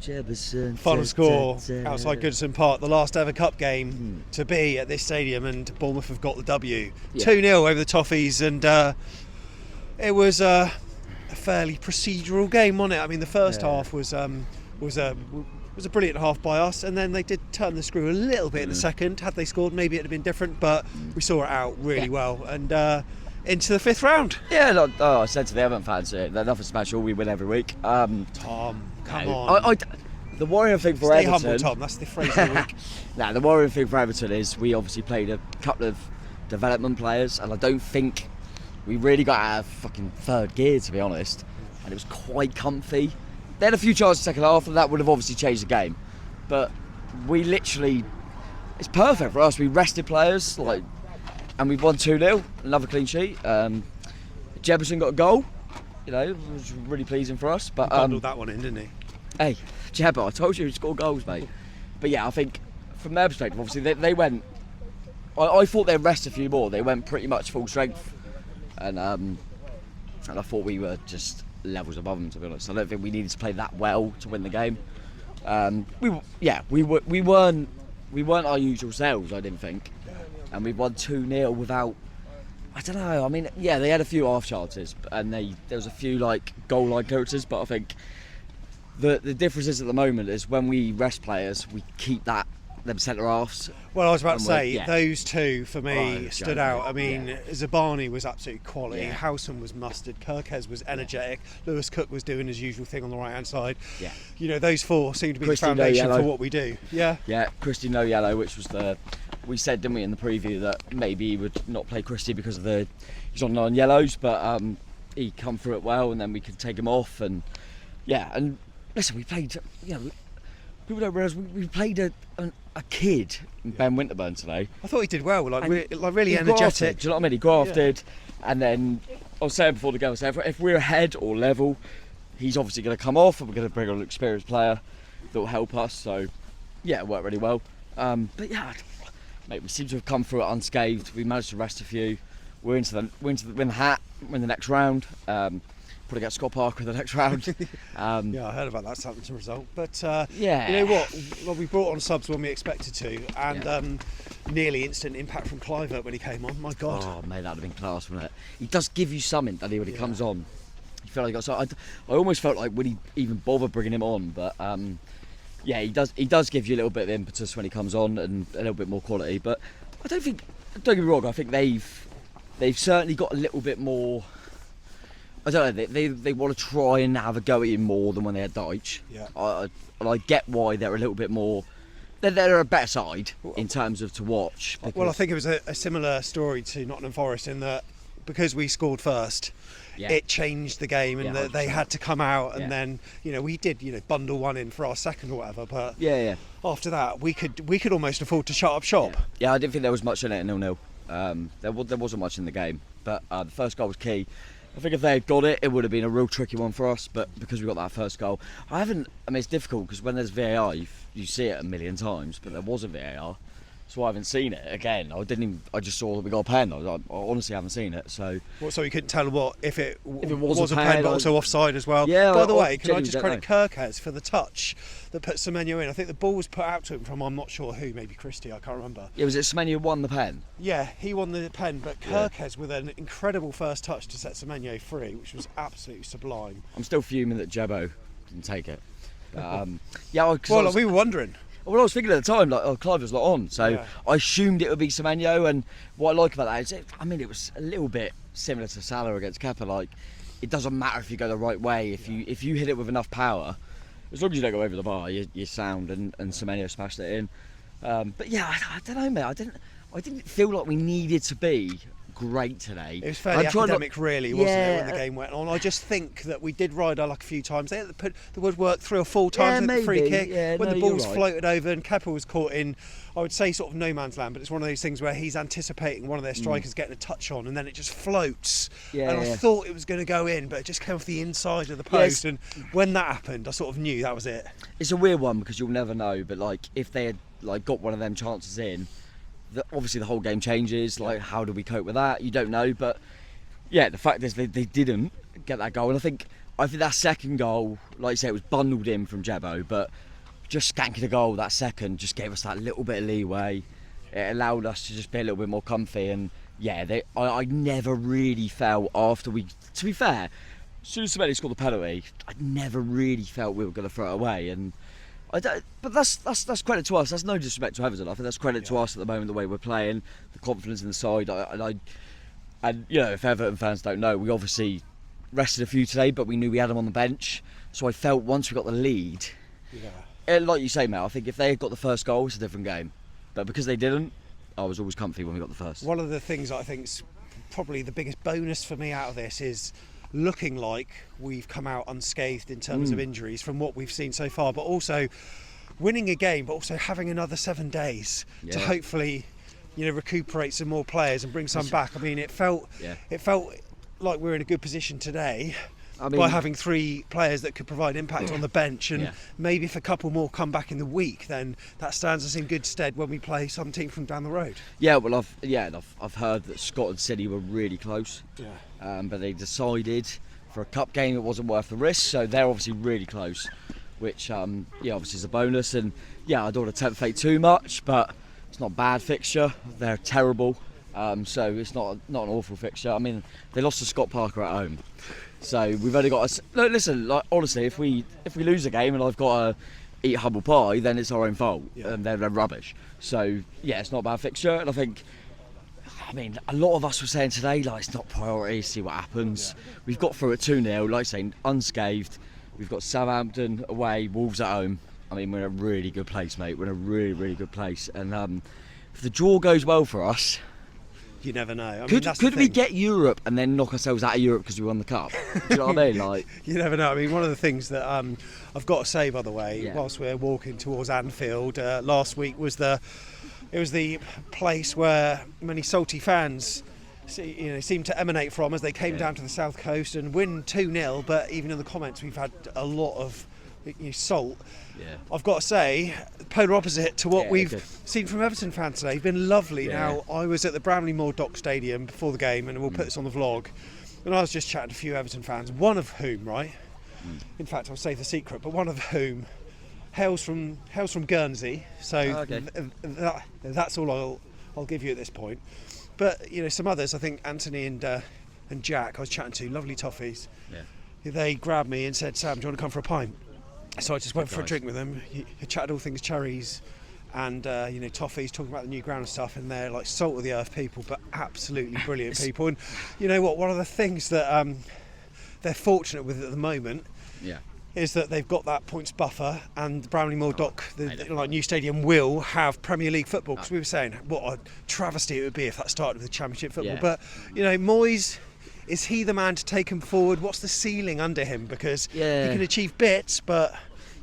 Jebbison. Final score outside Goodison Park, the last ever cup game to be at this stadium, and Bournemouth have got the W. 2-0 over the Toffees, and it was a fairly procedural game, wasn't it? I mean, the first half was a brilliant half by us, and then they did turn the screw a little bit in the second. Had they scored, maybe it'd have been different, but we saw it out really well, and into the fifth round. Yeah, I said to the Everton fans, they're nothing special, we win every week. Tom, come on. The worrying thing for Stay Everton... humble, Tom, that's the phrase of the week. The worrying thing for Everton is we obviously played a couple of development players, and I don't think we really got out of fucking third gear, to be honest, and it was quite comfy. They had a few chances second half, and that would have obviously changed the game, but we literally... It's perfect for us, we rested players, and we've won 2-0, another clean sheet. Jebbison got a goal, which was really pleasing for us. But bundled that one in, didn't he? Hey, Jebbo, I told you he'd score goals, mate. But yeah, I think from their perspective, obviously they went. I thought they'd rest a few more. They went pretty much full strength, and I thought we were just levels above them, to be honest. I don't think we needed to play that well to win the game. We weren't our usual selves, I didn't think. And we won 2-0 without, I don't know, I mean, yeah, they had a few half chances, and there was a few goal line clearances, but I think the difference is at the moment is when we rest players, we keep them centre halves. Well, I was about to say, those two for me stood out. I mean, Zabani was absolutely quality, Howson was mustard, Kirkes was energetic, Lewis Cook was doing his usual thing on the right hand side. Those four seem to be the foundation for what we do. Christie no yellow, which was we said, didn't we, in the preview that maybe he would not play Christie because of he's on 9 yellows, but he come through it well, and then we could take him off, and listen, we played, people don't realise we played a kid, Ben Winterburn, today. I thought he did well, really energetic. Grafted, do you know what I mean? He grafted, and then I was saying before the game, if we're ahead or level, he's obviously going to come off, and we're going to bring on an experienced player that will help us. So it worked really well. Mate, we seem to have come through it unscathed. We managed to rest a few. We're into the next round. Probably get Scott Parker in the next round. I heard about that Southampton result. But you know what? Well, we brought on subs when we expected to, and nearly instant impact from Clivert when he came on. My God. Oh, mate, that'd have been class, wouldn't it? He does give you something, doesn't he, when he comes on. You feel like I almost felt like when he even bothered bringing him on, but. He does give you a little bit of impetus when he comes on, and a little bit more quality. But don't get me wrong, I think they've certainly got a little bit more. I don't know. They want to try and have a go at him more than when they had Deitch. And I get why they're a little bit more. They're a better side in terms of to watch. Well, I think it was a similar story to Nottingham Forest in that because we scored first. It changed the game, and they had to come out, and then we did bundle one in for our second or whatever. But after that, we could almost afford to shut up shop. I didn't think there was much in it at 0-0. There wasn't much in the game, but the first goal was key. I think if they had got it, it would have been a real tricky one for us. But because we got that first goal, it's difficult because when there's VAR, you see it a million times, but there wasn't VAR. So I haven't seen it again. I just saw that we got a pen. I honestly haven't seen it. So you couldn't tell if it was a pen, but also offside as well. By the way, can I just credit Kirkes for the touch that put Semenyo in? I think the ball was put out to him from I'm not sure who, maybe Christie, I can't remember. Was it Semenyo won the pen? Yeah, he won the pen, but Kirkes with an incredible first touch to set Semenyo free, which was absolutely sublime. I'm still fuming that Jebbo didn't take it. We were wondering. Well, I was thinking at the time, Clive was not on, so I assumed it would be Semenyo. And what I like about that is, it was a little bit similar to Salah against Kepa. It doesn't matter if you go the right way. If you hit it with enough power, as long as you don't go over the bar, you're sound. And Semenyo smashed it in. I don't know, mate. I didn't feel like we needed to be great today. It was fairly academic, really, wasn't it, when the game went on? I just think that we did ride our luck a few times. They had to put the woodwork 3 or 4 times at the free kick. When the ball's floated over and Kepa was caught in, I would say sort of no man's land, but it's one of those things where he's anticipating one of their strikers getting a touch on, and then it just floats. I thought it was going to go in, but it just came off the inside of the post. And when that happened, I sort of knew that was it. It's a weird one because you'll never know, but if they had got one of them chances in, obviously the whole game changes. How do we cope with that? You don't know, but the fact is they didn't get that goal, and I think I think that second goal, like you say, it was bundled in from Jebbo, but just skanking a goal that second just gave us that little bit of leeway. It allowed us to just be a little bit more comfy, and yeah, I never really felt after we. To be fair, as soon as Semenyo scored the penalty, I never really felt we were going to throw it away, and but that's credit to us. That's no disrespect to Everton. I think that's credit to us at the moment, the way we're playing, the confidence in the side. And you know, if Everton fans don't know, we obviously rested a few today, but we knew we had them on the bench. So I felt once we got the lead, like you say, mate, I think if they had got the first goal, it's a different game. But because they didn't, I was always comfy when we got the first. One of the things that I think is probably the biggest bonus for me out of this is looking like we've come out unscathed in terms of injuries from what we've seen so far, but also winning a game, but also having another 7 days to hopefully, you know, recuperate some more players and bring some back. I mean, it felt like we're in a good position today. By having 3 players that could provide impact on the bench, and maybe if a couple more come back in the week, then that stands us in good stead when we play some team from down the road. Yeah, well, I've heard that Scotland City were really close, but they decided for a cup game it wasn't worth the risk, so they're obviously really close, which obviously is a bonus. And I don't want to tempt fate too much, but it's not a bad fixture. They're terrible, so it's not an awful fixture. I mean, they lost to Scott Parker at home. So we've only got look, listen, like, honestly, if we lose a game and I've got to eat humble pie, then it's our own fault, and they're rubbish. So it's not a bad fixture, and I mean, a lot of us were saying today, like, it's not priority, see what happens. We've got through at 2-0, like saying, unscathed. We've got Southampton away, Wolves at home. I mean, we're in a really good place, mate. We're in a really, really good place, and if the draw goes well for us, you never know. Could we get Europe and then knock ourselves out of Europe because we won the cup? Do you know what I mean? Like, you never know. I mean, one of the things that I've got to say, by the way, whilst we're walking towards Anfield, last week was the place where many salty fans seem to emanate from as they came down to the south coast and win 2-0. But even in the comments, we've had a lot of salt. I've got to say, polar opposite to what we've seen from Everton fans today. It's been lovely. Now, I was at the Bramley-Moore Dock Stadium before the game, and we'll put this on the vlog, and I was just chatting to a few Everton fans, one of whom, in fact, I'll save the secret, but one of whom hails from Guernsey, so that's all I'll give you at this point. But some others, I think Anthony and Jack, I was chatting to, lovely toffees. They grabbed me and said, "Sam, do you want to come for a pint?" So I just went for a drink with them. He chatted all things Cherries and toffees, talking about the new ground and stuff, and they're like salt of the earth people, but absolutely brilliant people. And you know what? One of the things that they're fortunate with at the moment is that they've got that points buffer, and the Bramley-Moore Dock, the new stadium, will have Premier League football. Because we were saying what a travesty it would be if that started with Championship football. But Moyes, is he the man to take him forward? What's the ceiling under him? Because he can achieve bits, but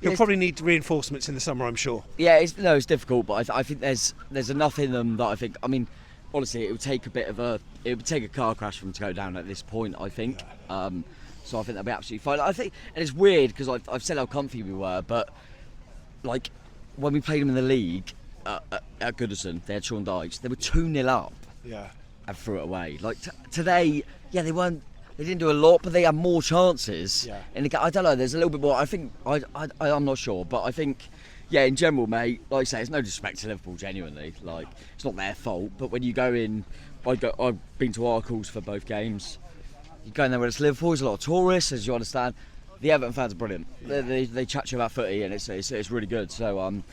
he'll probably need reinforcements in the summer, I'm sure. Yeah, it's difficult, but I think there's enough in them that I think. I mean, honestly, it would take a car crash for them to go down at this point, I think. So I think they'll be absolutely fine. I think, and it's weird because I've said how comfy we were, but like when we played them in the league at Goodison, they had Sean Dykes. They were 2-0 up. And threw it away. Like today, they didn't do a lot, but they had more chances. And I don't know, there's a little bit more. I think I'm not sure, but I think in general, mate, like I say, it's no disrespect to Liverpool, genuinely. Like, it's not their fault, but when you go in, I've been to Arkles for both games. You go in there where it's Liverpool, there's a lot of tourists, as you understand. The Everton fans are brilliant. They chat to you about footy, and it's really good. So I'm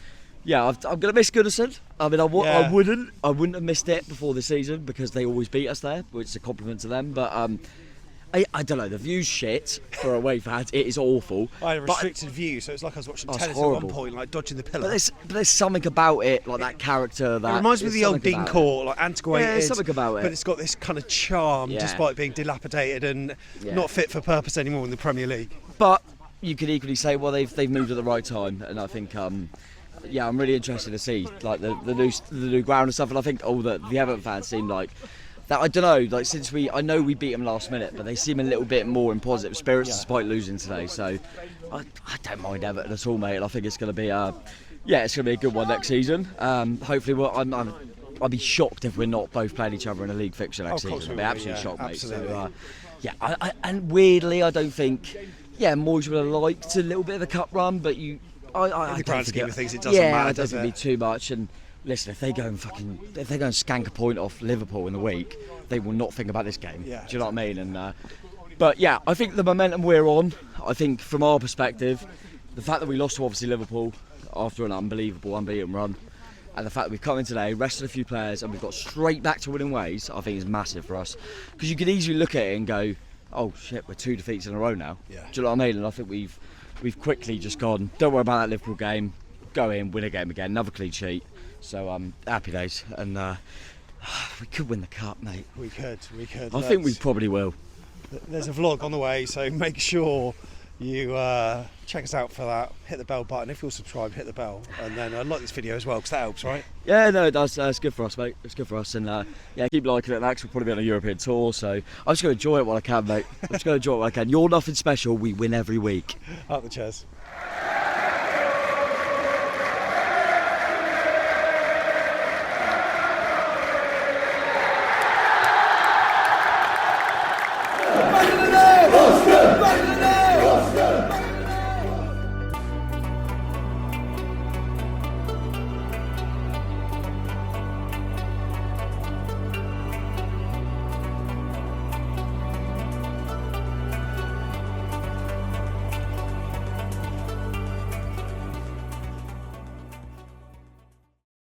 going to miss Goodison. I mean, I wouldn't have missed it before the season because they always beat us there, which is a compliment to them. But I don't know, the view's shit for away fans. It is awful. I had a restricted view, so it's like I was watching tennis at one point, like dodging the pillar. But there's something about it, like that character. That it reminds me of the old Dean Court, like antiquated. Yeah, there's something about it. But it's got this kind of charm, despite being dilapidated and not fit for purpose anymore in the Premier League. But you could equally say, well, they've moved at the right time, and I think. I'm really interested to see like the new ground and stuff, and I think the Everton fans seem like that. I don't know, like I know we beat them last minute, but they seem a little bit more in positive spirits despite losing today. So I don't mind Everton at all, mate. And I think it's going to be it's going to be a good one next season. Hopefully, I'd be shocked if we're not both playing each other in a league fixture next season. I'd be absolutely shocked, mate. Absolutely. So, and weirdly, I don't think Moyes would have liked a little bit of a cup run, but I In the don't grand think scheme of things, it doesn't matter, Yeah, it does doesn't be too much. And listen, if they go and skank a point off Liverpool in the week, they will not think about this game. Yeah, Do you know what I mean? And but yeah, I think the momentum we're on. I think from our perspective, the fact that we lost to obviously Liverpool after an unbelievable unbeaten run, and the fact that we've come in today, rested a few players, and we've got straight back to winning ways, I think is massive for us. Because you could easily look at it and go, oh shit, we're 2 defeats in a row now. Yeah. Do you know what I mean? And I think we've quickly just gone, don't worry about that Liverpool game, go in, win a game again, another clean sheet. So happy days, and we could win the cup, mate. We could. I think we probably will. There's a vlog on the way, so make sure you check us out for that. Hit the bell button. If you're subscribed, hit the bell, and then like this video as well, because that helps, right? Yeah, no, it does. It's good for us, mate. It's good for us, and keep liking it. Next, we'll probably be on a European tour, so I'm just going to enjoy it while I can, mate. I'm just going to enjoy it while I can. You're nothing special. We win every week. Up the chairs.